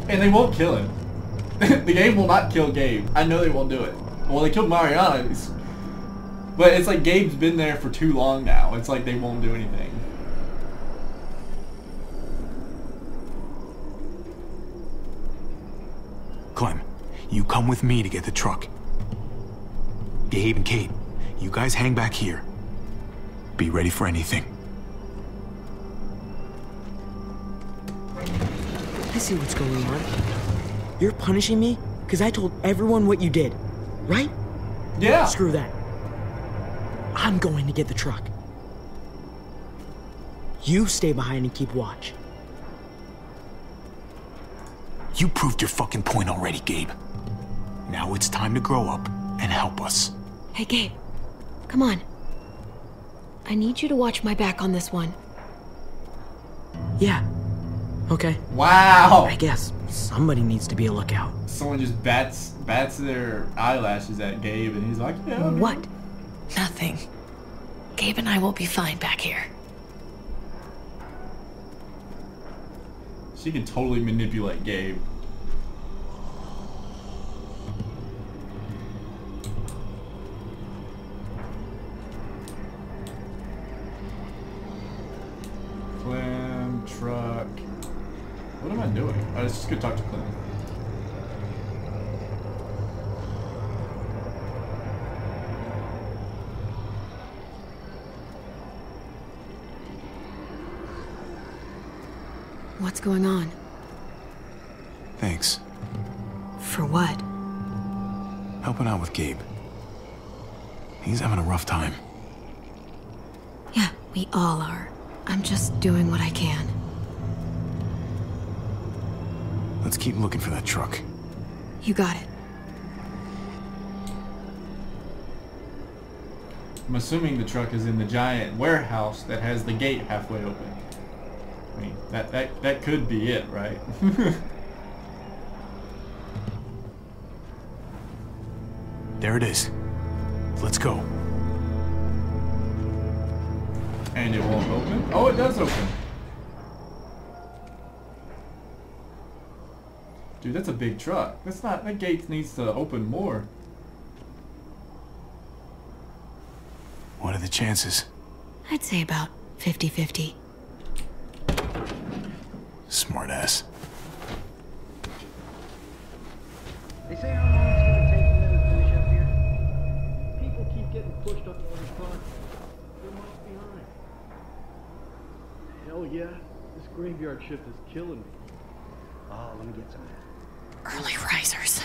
And they won't kill him. The game will not kill Gabe. I know they won't do it. Well, they killed Mariana. But it's like Gabe's been there for too long now. It's like they won't do anything. Clem, you come with me to get the truck. Gabe and Kate, you guys hang back here. Be ready for anything. I see what's going on. You're punishing me because I told everyone what you did, right? Yeah. Screw that. I'm going to get the truck. You stay behind and keep watch. You proved your fucking point already, Gabe. Now it's time to grow up and help us. Hey, Gabe. Come on. I need you to watch my back on this one. Yeah. Okay. Wow. I guess somebody needs to be a lookout. Someone just bats their eyelashes at Gabe, and he's like, yeah. What? Nothing. Gabe and I will be fine back here. She can totally manipulate Gabe. Clem, truck. What am I doing? Oh, let's just go talk to Clem. What's going on? Thanks. For what? Helping out with Gabe. He's having a rough time. Yeah, we all are. I'm just doing what I can. Let's keep looking for that truck. You got it. I'm assuming the truck is in the giant warehouse that has the gate halfway open. I mean, that could be it, right? There it is. Let's go. And it won't open? Oh, it does open. Dude, that's a big truck. That gate needs to open more. What are the chances? I'd say about 50-50. Smartass. They say how long it's gonna take for them to finish up here. People keep getting pushed up on the front. They're much behind. Hell yeah, this graveyard shift is killing me. Oh, let me get some of that. Early risers.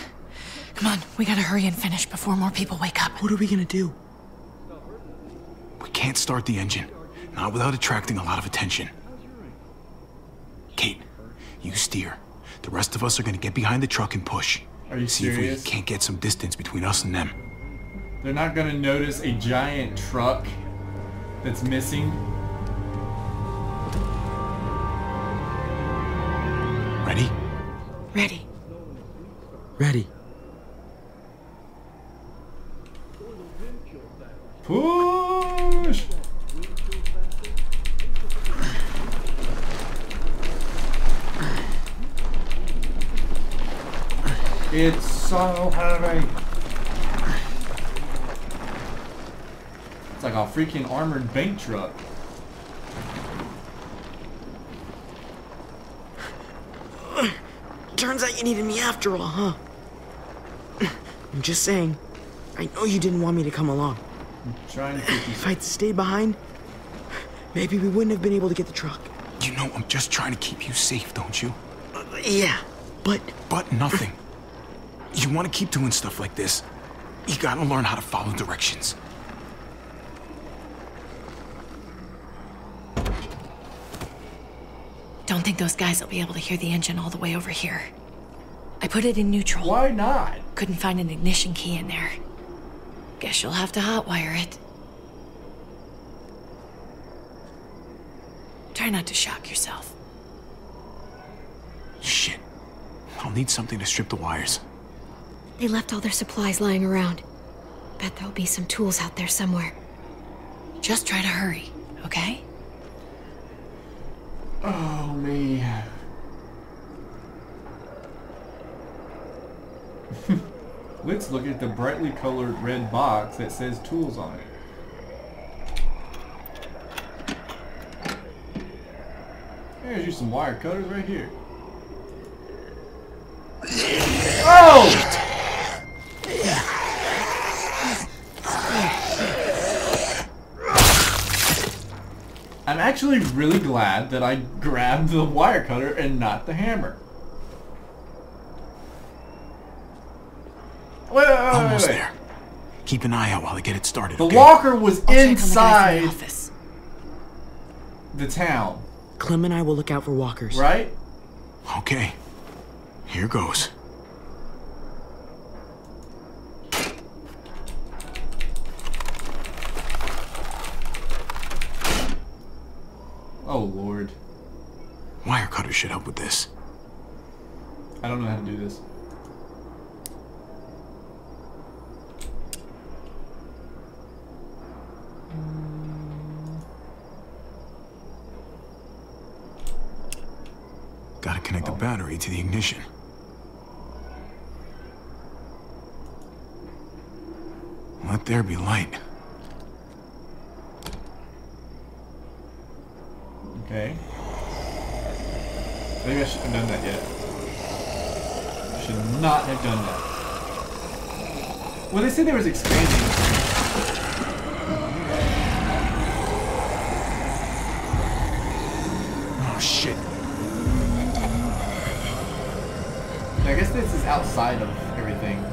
Come on, we gotta hurry and finish before more people wake up. What are we gonna do? We can't start the engine. Not without attracting a lot of attention. Kate, you steer. The rest of us are gonna get behind the truck and push. Are you See serious? if we can't get some distance between us and them. They're not gonna notice a giant truck that's missing. Ready? Ready. Ready. Push! It's so heavy. It's like a freaking armored bank truck. Turns out you needed me after all, huh? I'm just saying. I know you didn't want me to come along. I'm trying to keep you If I'd stayed behind, maybe we wouldn't have been able to get the truck. You know I'm just trying to keep you safe, don't you? Yeah, but... But nothing. You want to keep doing stuff like this, you gotta learn how to follow directions. Don't think those guys will be able to hear the engine all the way over here. I put it in neutral. Why not? Couldn't find an ignition key in there. Guess you'll have to hotwire it. Try not to shock yourself. Shit. I'll need something to strip the wires. They left all their supplies lying around. Bet there'll be some tools out there somewhere. Just try to hurry, okay? Oh, me. Let's look at the brightly colored red box that says tools on it. There's you some wire cutters right here. Oh! I'm actually really glad that I grabbed the wire cutter and not the hammer. Wait, Almost there. Keep an eye out while I get it started. The okay? walker was I'll check on the guys in inside the office. the town, Clem and I will look out for walkers. right? Okay. Here goes. Oh, Lord. Wire cutter should help with this. I don't know how to do this. Gotta connect the battery to the ignition. Let there be light. Okay. Maybe I shouldn't have done that yet. I should not have done that. Well, they said there was expanding. Oh, shit. I guess this is outside of everything.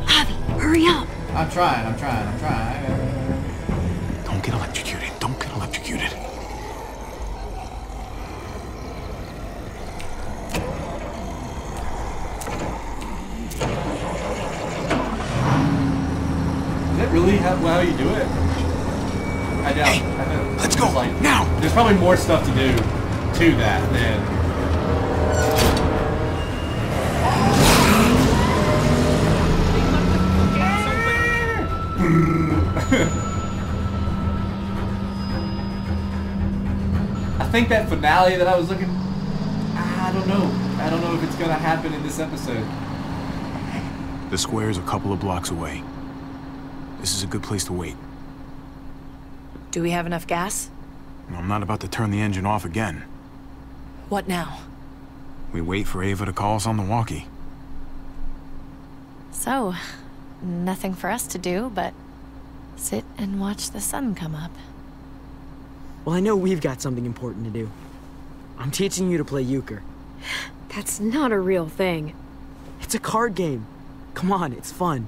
Javi, hurry up! I'm trying. Don't get electrocuted. Don't get electrocuted. Is that really how you do it? I doubt. Hey, I know. let's go, now! There's probably more stuff to do to that than. I think that finale that I was looking. I don't know. I don't know if it's gonna happen in this episode. The square's a couple of blocks away. This is a good place to wait. Do we have enough gas? I'm not about to turn the engine off again. What now? We wait for Ava to call us on the walkie. So, nothing for us to do but sit and watch the sun come up. Well, I know we've got something important to do. I'm teaching you to play euchre. That's not a real thing. It's a card game. Come on, it's fun.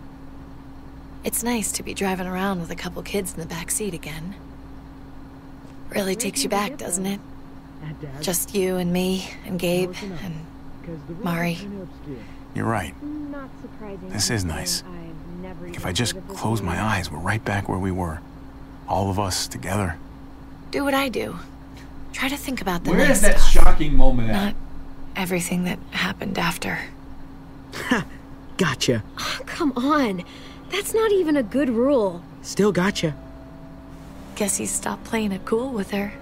It's nice to be driving around with a couple kids in the back seat again. Really takes you back, doesn't it? Just you and me and Gabe and Mari. You're right. This is nice. If I just close my eyes, we're right back where we were. All of us together. Do what I do. Try to think about the Where nice is that stuff, shocking moment at? not everything that happened after. Gotcha. Oh, come on. That's not even a good rule. Still gotcha. Guess he stopped playing it cool with her.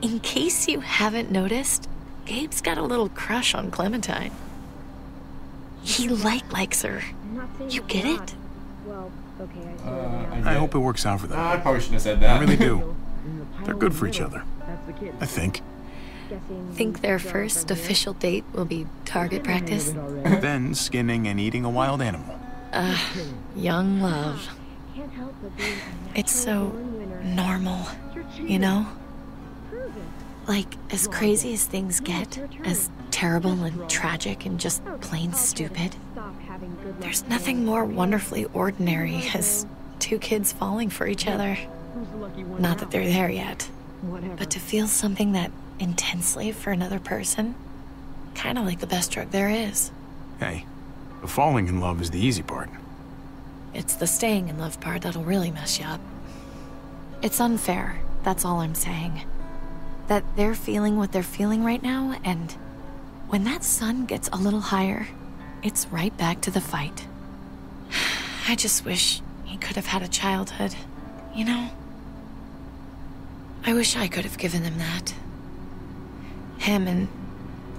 In case you haven't noticed, Gabe's got a little crush on Clementine. He likes her. You get it? Well, okay, I hope it works out for them. I probably shouldn't have said that. I really do. They're good for each other. I think. Think their first official date will be target practice? Then skinning and eating a wild animal. Young love. It's so normal, you know? Like, as crazy as things get, as terrible and tragic and just plain stupid, there's nothing more wonderfully ordinary as two kids falling for each other. Not that they're there yet, but to feel something that intensely for another person, kind of like the best drug there is. Hey, the falling in love is the easy part. It's the staying in love part that'll really mess you up. It's unfair, that's all I'm saying. That they're feeling what they're feeling right now, and when that sun gets a little higher, it's right back to the fight. I just wish he could have had a childhood, you know? I wish I could have given him that. Him and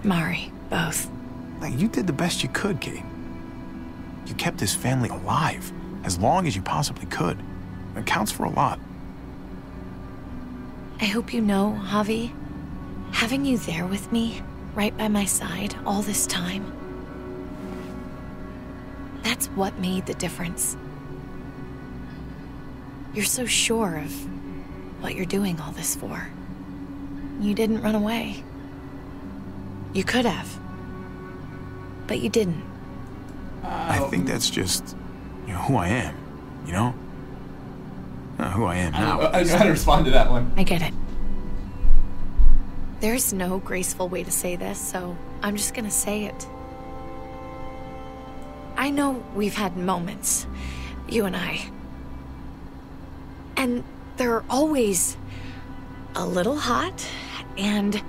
Mari. Both. Like, you did the best you could, Kate. You kept this family alive as long as you possibly could. It counts for a lot. I hope you know, Javi, having you there with me, right by my side, all this time, that's what made the difference. You're so sure of what you're doing all this for. You didn't run away. You could have. But you didn't. I think that's just, who I am, you know? Who I am now. I know how to respond to that one. I get it. There's no graceful way to say this, so I'm just gonna say it. I know we've had moments, you and I. And they're always a little hot, and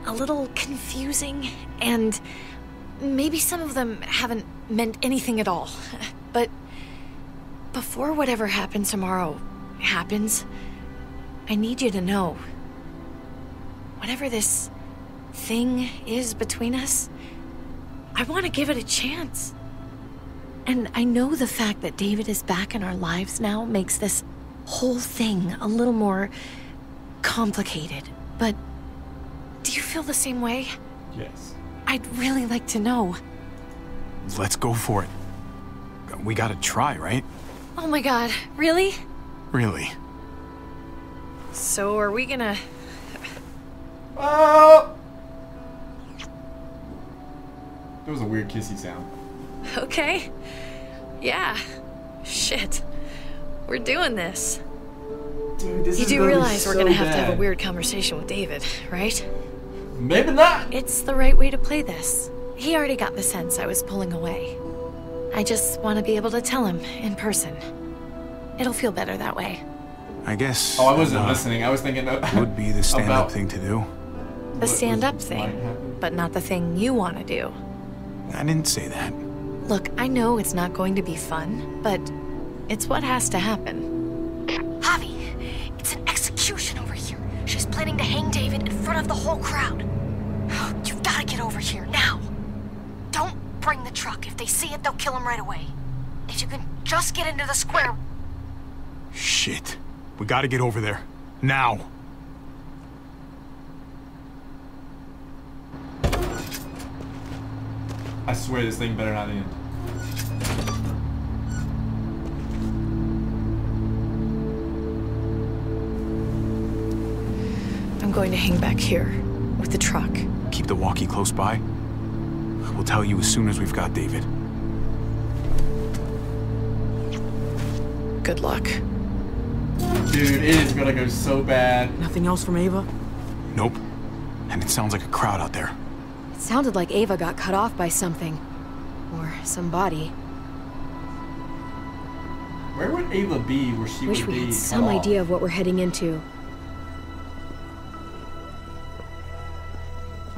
a little confusing, and maybe some of them haven't meant anything at all. But before whatever happens tomorrow happens, I need you to know, whatever this thing is between us, I want to give it a chance. And I know the fact that David is back in our lives now makes this whole thing a little more complicated. But do you feel the same way? Yes. I'd really like to know. Let's go for it. We gotta try, right? Oh my god, really? Really. So are we gonna... Oh! There was a weird kissy sound. Okay. Yeah. Shit. We're doing this. Dude, this You is do gonna be realize we're so gonna have to have a bad. weird conversation with David, right? Maybe not. It's the right way to play this. He already got the sense I was pulling away. I just want to be able to tell him in person. It'll feel better that way. I guess... Oh, I wasn't listening. I was thinking of... would be the stand-up about thing to do. The stand-up might thing, happen. but not the thing you want to do. I didn't say that. Look, I know it's not going to be fun, but it's what has to happen. Javi, it's an execution over here. She's planning to hang David in front of the whole crowd. You've got to get over here, now. Don't bring the truck. If they see it, they'll kill him right away. If you can just get into the square... Shit. We gotta get over there. Now. I swear this thing better not end. I'm going to hang back here with the truck. Keep the walkie close by. We'll tell you as soon as we've got David. Good luck. Dude, it is gonna go so bad. Nothing else from Ava? Nope. And it sounds like a crowd out there. It sounded like Ava got cut off by something. Or somebody. Where would Ava be where she Wish would we be had some at all? idea of what we're heading into.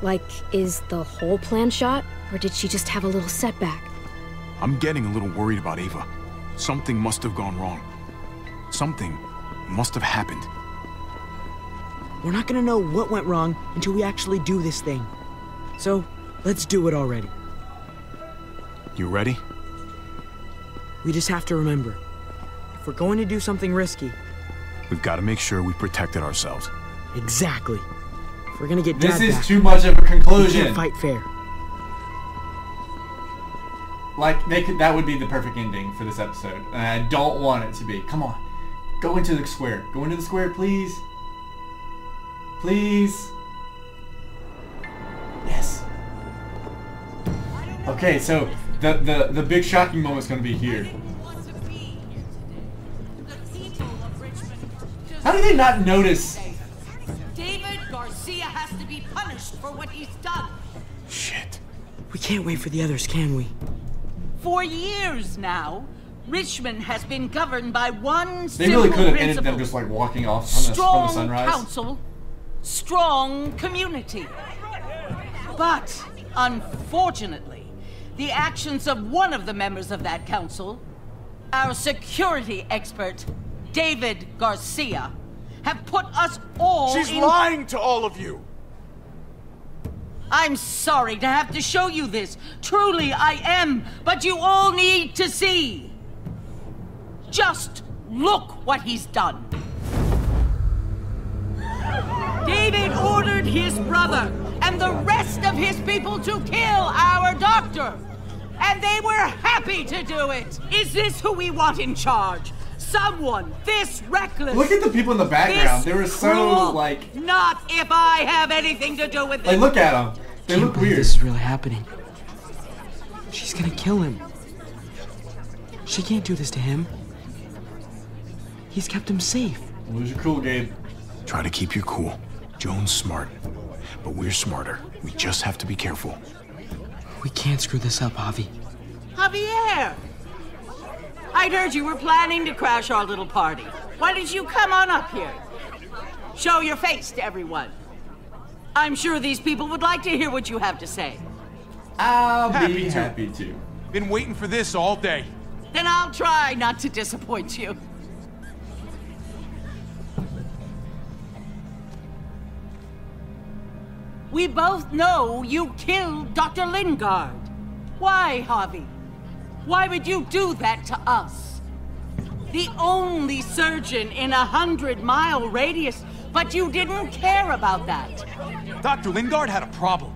Like, is the whole plan shot? Or did she just have a little setback? I'm getting a little worried about Ava. Something must have gone wrong. Something must have happened. We're not gonna know what went wrong until we actually do this thing. So, let's do it already. You ready? We just have to remember, if we're going to do something risky... We've got to make sure we protected ourselves. Exactly. If we're gonna get This Dad is back, too much of a we conclusion. can't fight fair. Like, that would be the perfect ending for this episode. And I don't want it to be. Come on. Go into the square. Go into the square, please. Please. Yes. Okay, so the big shocking moment is going to be here. How did they not notice? David Garcia has to be punished for what he's done. Shit. We can't wait for the others, can we? For years now, Richmond has been governed by one They simple really could have principle. ended them just like walking off from the Strong sunrise. council, strong community. But, unfortunately, the actions of one of the members of that council, our security expert, David Garcia, have put us all She's in... lying to all of you! I'm sorry to have to show you this. Truly, I am. But you all need to see. Just look what he's done. David ordered his brother and the rest of his people to kill our doctor. And they were happy to do it. Is this who we want in charge? Someone this reckless? Look at the people in the background. They were so, cruel? like... Not if I have anything to do with it. Like, look at them. They look weird. This is really happening. She's gonna kill him. She can't do this to him. He's kept him safe. Lose your cool, Gabe. Try to keep your cool. Joan's smart, but we're smarter. We just have to be careful. We can't screw this up, Javi. Javier! I'd heard you were planning to crash our little party. Why did you come on up here? Show your face to everyone. I'm sure these people would like to hear what you have to say. I'll be happy to. Been waiting for this all day. Then I'll try not to disappoint you. We both know you killed Dr. Lingard. Why, Javi? Why would you do that to us? The only surgeon in a 100-mile radius, but you didn't care about that. Dr. Lingard had a problem.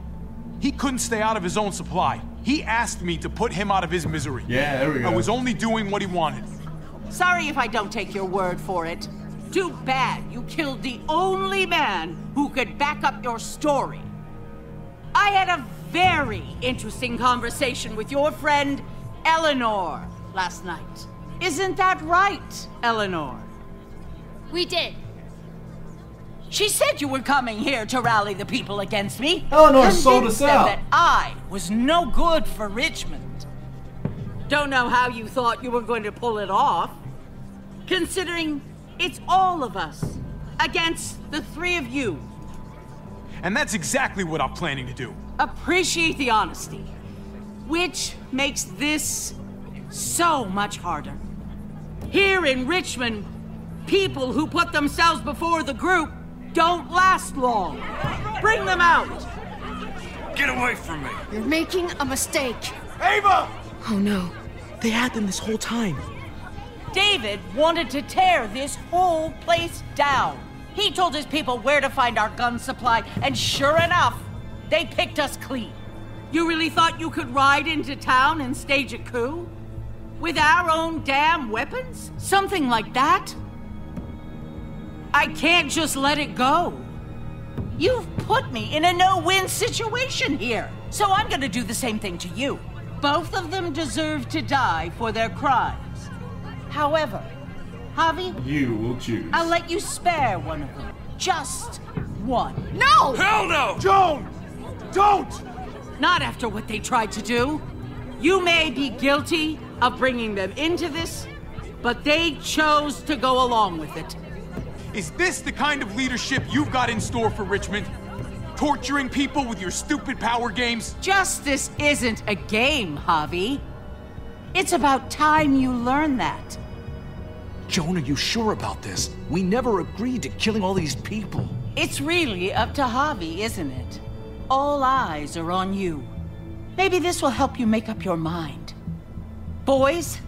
He couldn't stay out of his own supply. He asked me to put him out of his misery. Yeah, there we go. I was only doing what he wanted. Sorry if I don't take your word for it. Too bad you killed the only man who could back up your story. I had a very interesting conversation with your friend, Eleanor, last night. Isn't that right, Eleanor? We did. She said you were coming here to rally the people against me. Eleanor sold us Convinced them out. that I was no good for Richmond. Don't know how you thought you were going to pull it off, considering it's all of us against the three of you. And that's exactly what I'm planning to do. Appreciate the honesty, which makes this so much harder. Here in Richmond, people who put themselves before the group don't last long. Bring them out. Get away from me. You're making a mistake. Ava! Oh no. They had them this whole time. David wanted to tear this whole place down. He told his people where to find our gun supply, and sure enough, they picked us clean. You really thought you could ride into town and stage a coup? With our own damn weapons? Something like that? I can't just let it go. You've put me in a no-win situation here, so I'm gonna do the same thing to you. Both of them deserve to die for their crimes. However, Javi, You will choose. I'll let you spare one of them. Just one. No! Hell no! Joan! Don't! Not after what they tried to do. You may be guilty of bringing them into this, but they chose to go along with it. Is this the kind of leadership you've got in store for Richmond? Torturing people with your stupid power games? Justice isn't a game, Javi. It's about time you learn that. Joan, are you sure about this? We never agreed to killing all these people. It's really up to Javi, isn't it? All eyes are on you. Maybe this will help you make up your mind. Boys?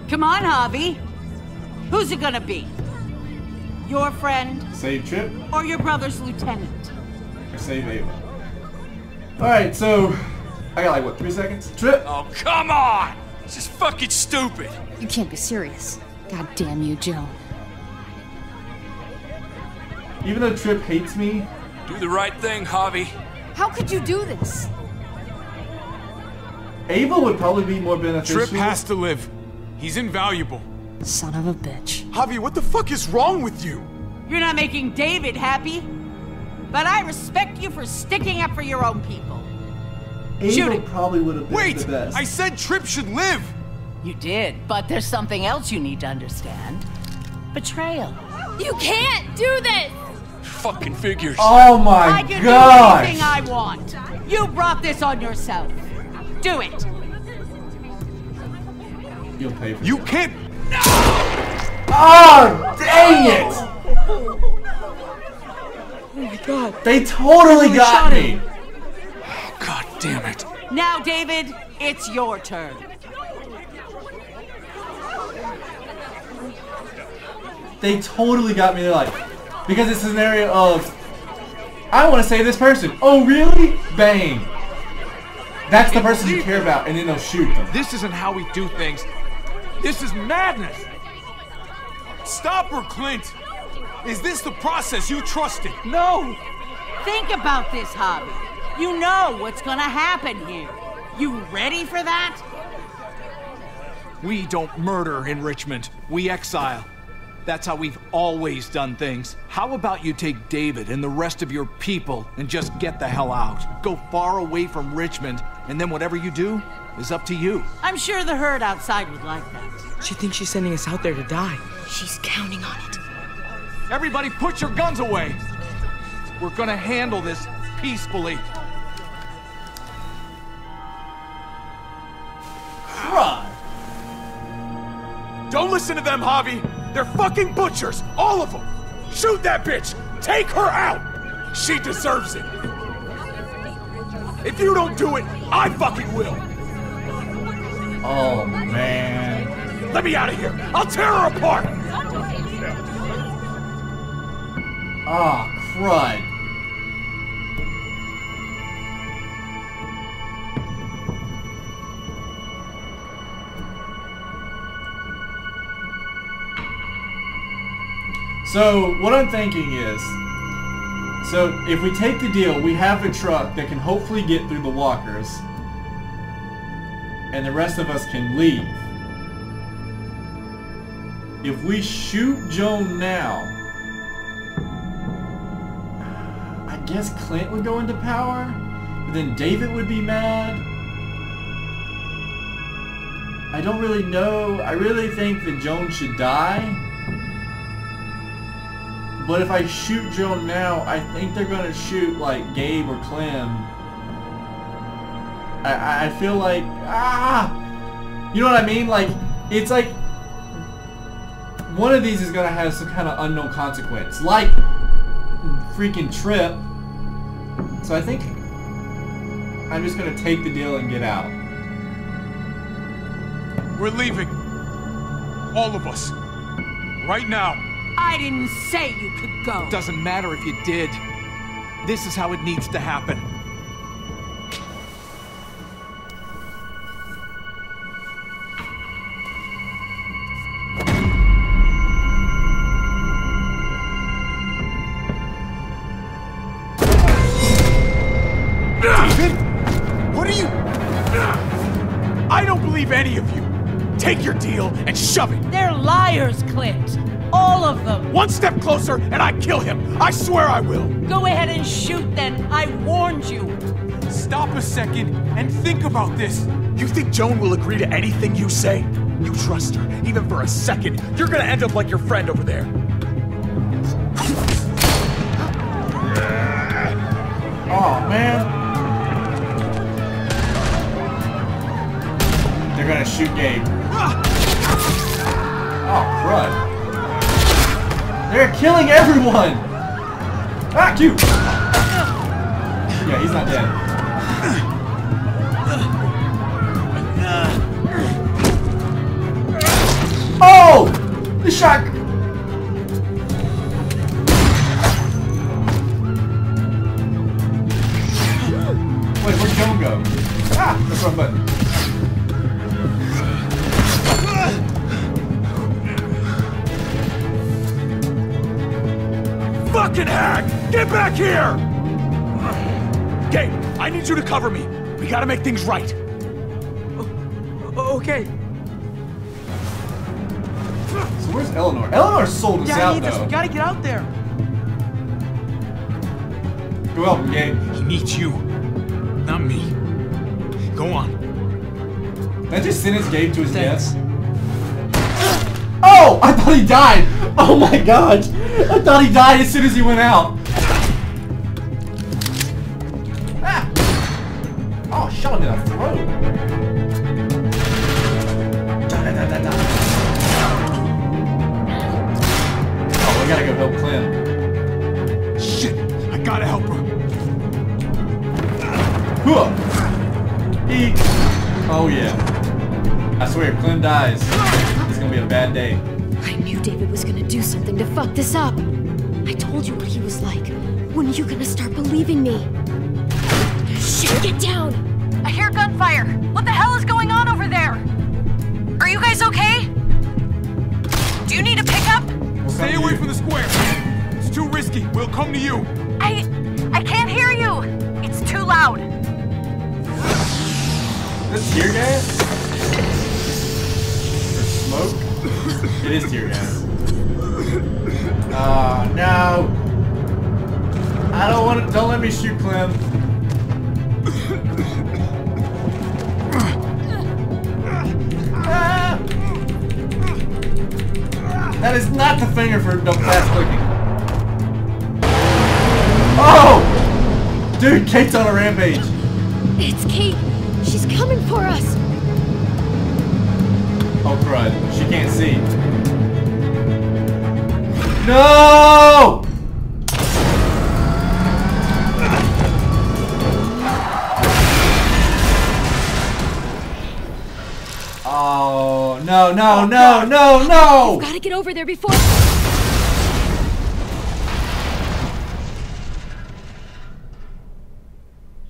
Come on, Javi. Who's it gonna be? Your friend? Save Trip Or your brother's lieutenant? or save Ava? Alright, so I got like what, 3 seconds? Trip! Oh, come on! This is fucking stupid! You can't be serious. God damn you, Joan. Even though Trip hates me, Do the right thing, Javi. How could you do this? Ava would probably be more beneficial. Trip has to live. He's invaluable. Son of a bitch. Javi, what the fuck is wrong with you? You're not making David happy, but I respect you for sticking up for your own people. Shoot Ava it. probably would have been Wait! the best. I said Trip should live! You did, but there's something else you need to understand. Betrayal. You can't do this! Fucking figures. Oh my I can gosh! do anything I want. You brought this on yourself. Do it. You'll pay for You it. can't. Oh, dang it! Oh my God. They totally Holy got shot me. him. God damn it. Now, David, it's your turn. They totally got me. They're like, because it's a scenario of, I want to save this person. Oh, really? Bang. That's the person you care about, and then they'll shoot them. This isn't how we do things. This is madness. Stop her, Clint! Is this the process you trusted? No! Think about this, Hobby. You know what's gonna happen here. You ready for that? We don't murder in Richmond. We exile. That's how we've always done things. How about you take David and the rest of your people and just get the hell out? Go far away from Richmond, and then whatever you do is up to you. I'm sure the herd outside would like that. She thinks she's sending us out there to die. She's counting on it. Everybody put your guns away! We're gonna handle this peacefully. Run. Don't listen to them, Javi! They're fucking butchers! All of them! Shoot that bitch! Take her out! She deserves it! If you don't do it, I fucking will! Oh, man. Let me out of here! I'll tear her apart! Oh, crud. So, what I'm thinking is, so if we take the deal, we have a truck that can hopefully get through the walkers, and the rest of us can leave. If we shoot Joan now, I guess Clint would go into power, but then David would be mad. I don't really know. I really think that Joan should die. But if I shoot Joan now, I think they're gonna shoot like Gabe or Clem. I feel like, you know what I mean? Like, it's like one of these is gonna have some kind of unknown consequence, like freaking Trip. So I think I'm just gonna take the deal and get out. We're leaving. All of us. Right now. I didn't say you could go. Doesn't matter if you did. This is how it needs to happen. David? What are you... I don't believe any of you. Take your deal and shove it. They're liars, Clint. All of them. One step closer and I kill him. I swear I will. Go ahead and shoot then. I warned you. Stop a second and think about this. You think Joan will agree to anything you say? You trust her, even for a second. You're gonna end up like your friend over there. Oh, man. They're gonna shoot Gabe. Oh, crud. They're killing everyone! Ah, cute! Yeah, he's not dead. Oh! The shot! Wait, where'd Joan go? Ah! That's the wrong button. Fucking hack! Get back here! Gabe, I need you to cover me. We gotta make things right. Okay. So where's Eleanor? Eleanor sold us out, though. We gotta get out there. Go help him, Gabe. He needs you, not me. Go on. That just sentence Gabe to his death. Oh! I thought he died! Oh my gosh! I thought he died as soon as he went out. Ah! Oh, shot him in the throat. Da, da, da, da, da. Oh, we gotta go help Clem. Shit! I gotta help her. Eat. Oh yeah. I swear, if Clem dies, it's gonna be a bad day. I knew David was gonna do something to fuck this up. I told you what he was like. When are you gonna start believing me? Shit, get down! I hear gunfire. What the hell is going on over there? Are you guys okay? Do you need a pickup? Stay away from the square. It's too risky. We'll come to you. I can't hear you. It's too loud. Is this tear gas? Or smoke? It is tear gas. Oh no! I don't want to. Don't let me shoot Clem. Ah! That is not the finger for no fast clicking. Oh! Dude, Kate's on a rampage. It's Kate. She's coming for us. Oh crud, she can't see. No! Oh, no, no, no, no, no! You've gotta get over there before...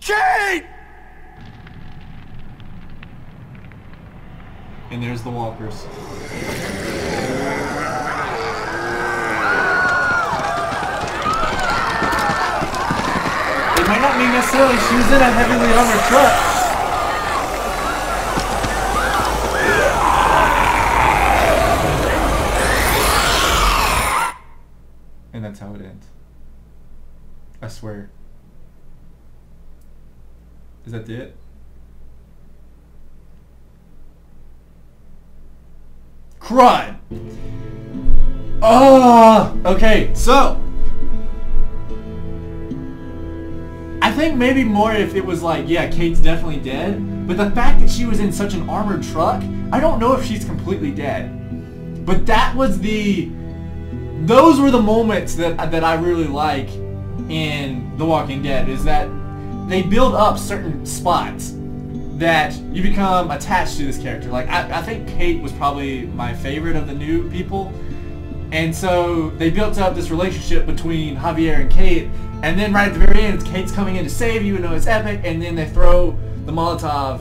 Kate! And there's the walkers. It might not mean necessarily she was in a heavily armored truck. And that's how it ends. I swear. Is that it? Crud! Oh, okay, so I think maybe more if it was like, yeah, Kate's definitely dead, but the fact that she was in such an armored truck, I don't know if she's completely dead. But that was those were the moments that I really like in The Walking Dead, is that they build up certain spots that you become attached to this character. Like, I think Kate was probably my favorite of the new people. And so they built up this relationship between Javier and Kate, and then right at the very end, Kate's coming in to save you, and it's epic, and then they throw the Molotov,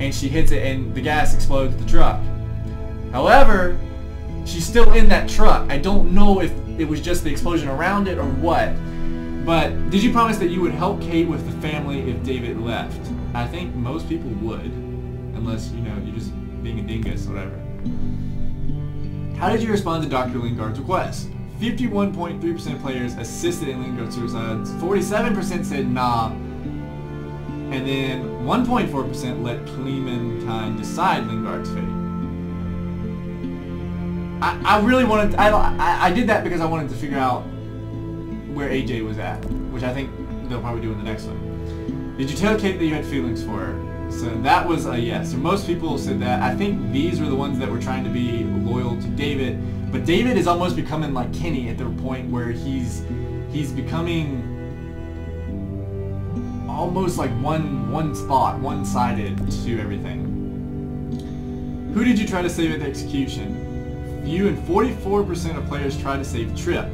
and she hits it, and the gas explodes the truck. However, she's still in that truck. I don't know if it was just the explosion around it or what. But did you promise that you would help Kate with the family if David left? I think most people would, unless, you know, you're just being a dingus or whatever. How did you respond to Dr. Lingard's request? 51.3% of players assisted in Lingard's suicides, 47% said nah, and then 1.4% let Clementine decide Lingard's fate. I really wanted to, I did that because I wanted to figure out where AJ was at, which I think they'll probably do in the next one. Did you tell Kate that you had feelings for her? So that was a yes. So most people said that. I think these were the ones that were trying to be loyal to David, but David is almost becoming like Kenny at the point where he's becoming almost like one-sided to everything. Who did you try to save at the execution? You and 44% of players tried to save Tripp.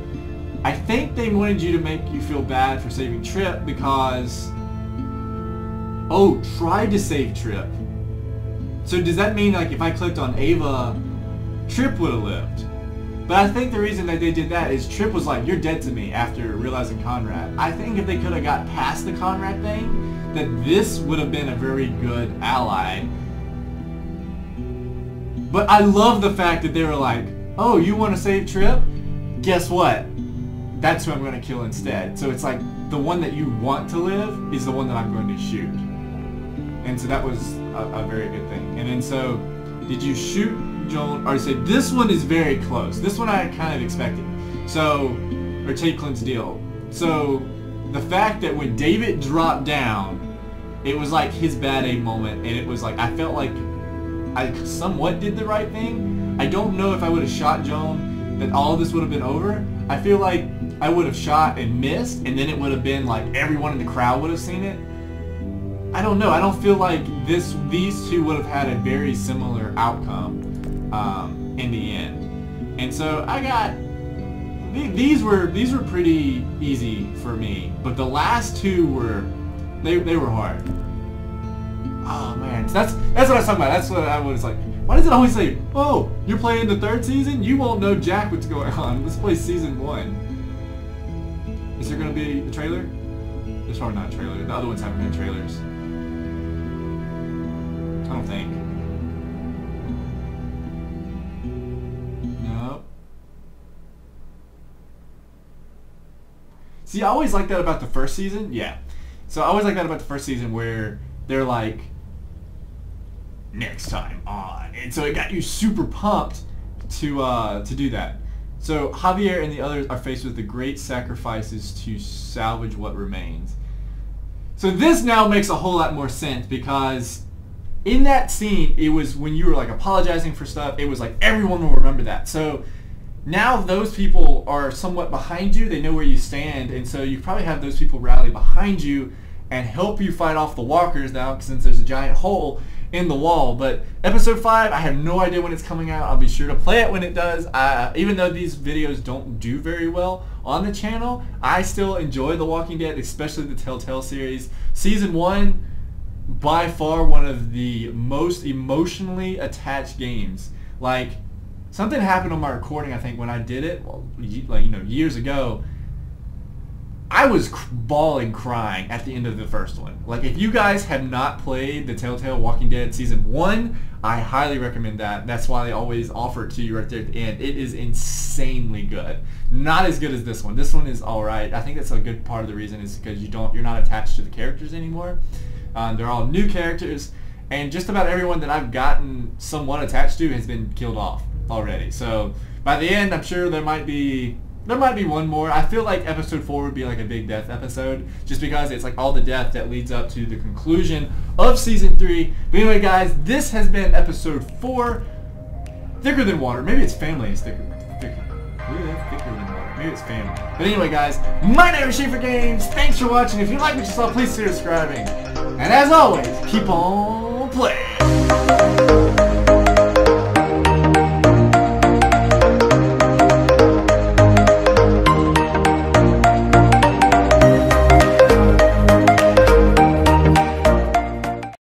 I think they wanted you to make you feel bad for saving Tripp because... Oh, tried to save Tripp. So does that mean like if I clicked on Ava, Tripp would have lived? But I think the reason that they did that is Tripp was like, you're dead to me after realizing Conrad. I think if they could have got past the Conrad thing, that this would have been a very good ally. But I love the fact that they were like, oh, you want to save Tripp? Guess what? That's who I'm going to kill instead. So it's like the one that you want to live is the one that I'm going to shoot. And so that was a very good thing. And then so, did you shoot Joel? Or say this one is very close. This one I kind of expected. So, or take Clint's deal. So, the fact that when David dropped down, it was like his bad aim moment, and it was like I felt like I somewhat did the right thing. I don't know if I would have shot Joan that all of this would have been over. I feel like I would have shot and missed, and then it would have been like everyone in the crowd would have seen it. I don't know. I don't feel like these two would have had a very similar outcome in the end. And so I got these were pretty easy for me, but the last two were they were hard. Oh man, so that's what I was talking about. That's what I was like. Why does it always say, "Oh, you're playing the 3rd season? You won't know jack what's going on. Let's play season 1." Is there gonna be a trailer? There's probably not a trailer. The other ones haven't been trailers. I don't think. No. See, I always like that about the 1st season. Yeah. So I always like that about the 1st season where they're like, next time on, and so it got you super pumped to do that. So Javier and the others are faced with the great sacrifices to salvage what remains. So this now makes a whole lot more sense, because in that scene, it was when you were like apologizing for stuff, it was like everyone will remember that. So now those people are somewhat behind you, they know where you stand, and so you probably have those people rally behind you and help you fight off the walkers now, since there's a giant hole in the wall. But episode 5, I have no idea when it's coming out. I'll be sure to play it when it does. Even though these videos don't do very well on the channel, I still enjoy The Walking Dead, especially the Telltale series. Season 1, by far one of the most emotionally attached games. Like, something happened on my recording, I think, when I did it, well, like, years ago. I was bawling, crying at the end of the first one. Like, if you guys have not played the Telltale Walking Dead Season 1, I highly recommend that. That's why they always offer it to you right there at the end. It is insanely good. Not as good as this one. This one is alright. I think that's a good part of the reason is because you're not attached to the characters anymore. They're all new characters, and just about everyone that I've gotten somewhat attached to has been killed off already. So by the end, I'm sure there might be one more. I feel like episode 4 would be like a big death episode, just because it's like all the death that leads up to the conclusion of season 3. But anyway, guys, this has been episode 4. Thicker than water. Maybe it's family is thicker. Thicker than water. Maybe it's family. But anyway, guys, my name is Schaefer Games. Thanks for watching. If you like what you saw, please consider subscribing. And as always, keep on playing.